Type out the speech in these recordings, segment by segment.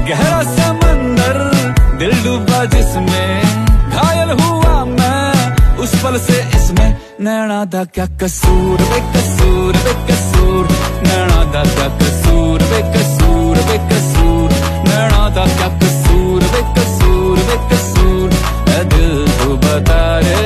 गहरा समंदर दिल डूबा जिसमें, घायल हुआ मैं उस पल से इसमें। नैना दा क्या कसूर बेकसूर बेकसूर, नैना दा क्या कसूर बेकसूर बेकसूर, नैना दा क्या कसूर बेकसूर बेकसूर, ऐ दिल तू बता रे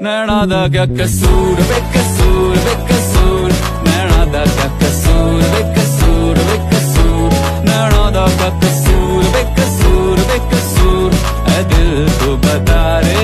नैना दा क्या कसूर बेकसूर बेकसूर, नैना दा क्या कसूर बेकसूर बेकसूर, नैना दा क्या कसूर बेकसूर बेकसूर, ऐ दिल तू बता रे।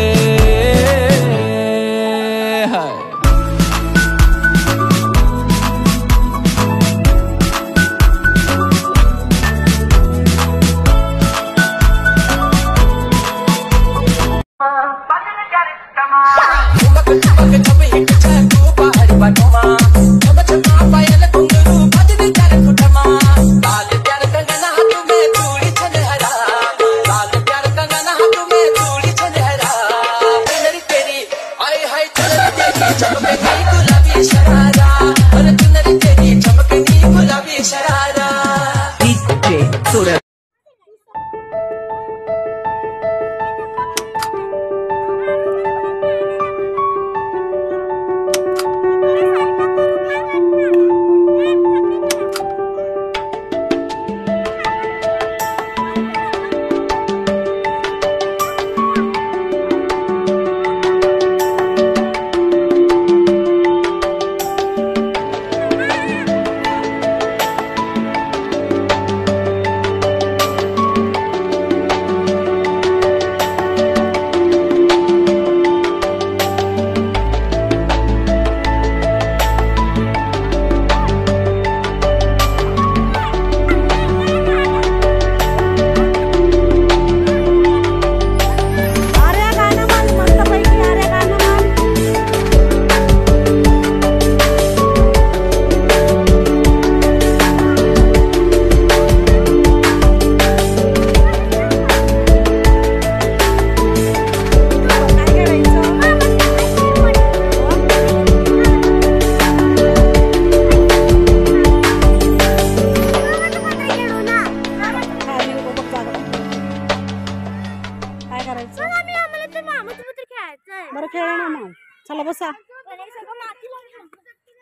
बरं खेळा ना मग, चला बसा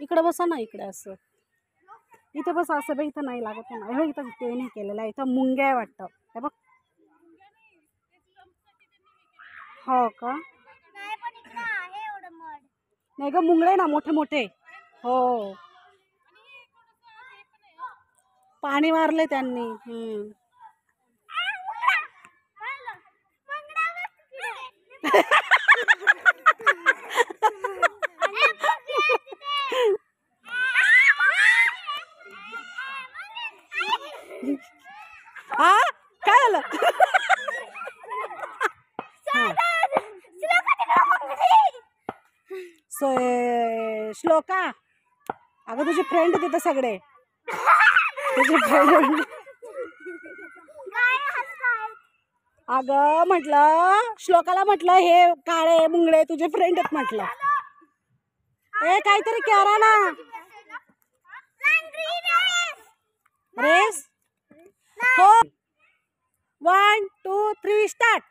इकडे, बसा ना इकडे, असं इथे बसा, असं इथं नाही लागत ना, हे इथं ते नाही केलेलं आहे, इथं मुंग्या आहे वाटतं, हे बघ. हो का, नाही ग मुंगळे ना मोठे मोठे, हो पाणी मारले त्यांनी. हा काय झालं? श्लोका, अगं तुझी फ्रेंड तिथं सगळे तुझी फ्रेंड. अगं म्हटलं श्लोकाला, म्हटलं हे काळे मुंगळे तुझे फ्रेंड आहेत म्हटलं. ए काहीतरी करा ना. रेस हो, 1 2 3 स्टार्ट.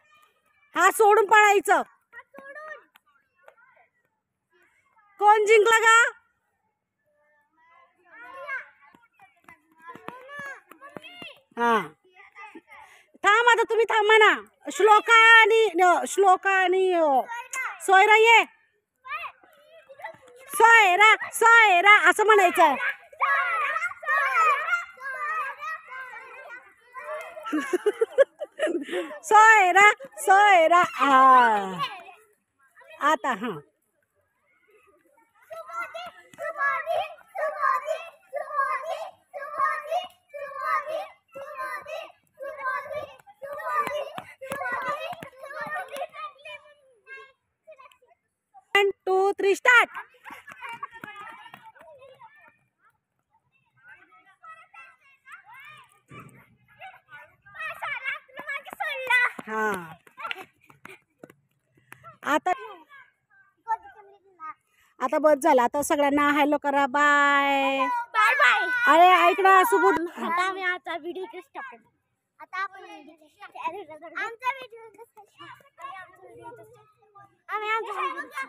हा सोडून पळायचं. कोण जिंकला का? हा थांब आता, तुम्ही थांबा ना. श्लोका आणि सोयरा ये. सोयरा सोयरा असं म्हणायचं. सोयरा सोयरा. आता हा वन टू थ्री स्टार्ट. हा आता बस झालं. आता सगळ्यांना हॅलो करा. Bye bye. अरे ऐक ना सुबोध, आता आम्ही आमचा व्हिडिओ कसा टाकू? आता आपण आमचा व्हिडिओ कसा? आम्ही आमचा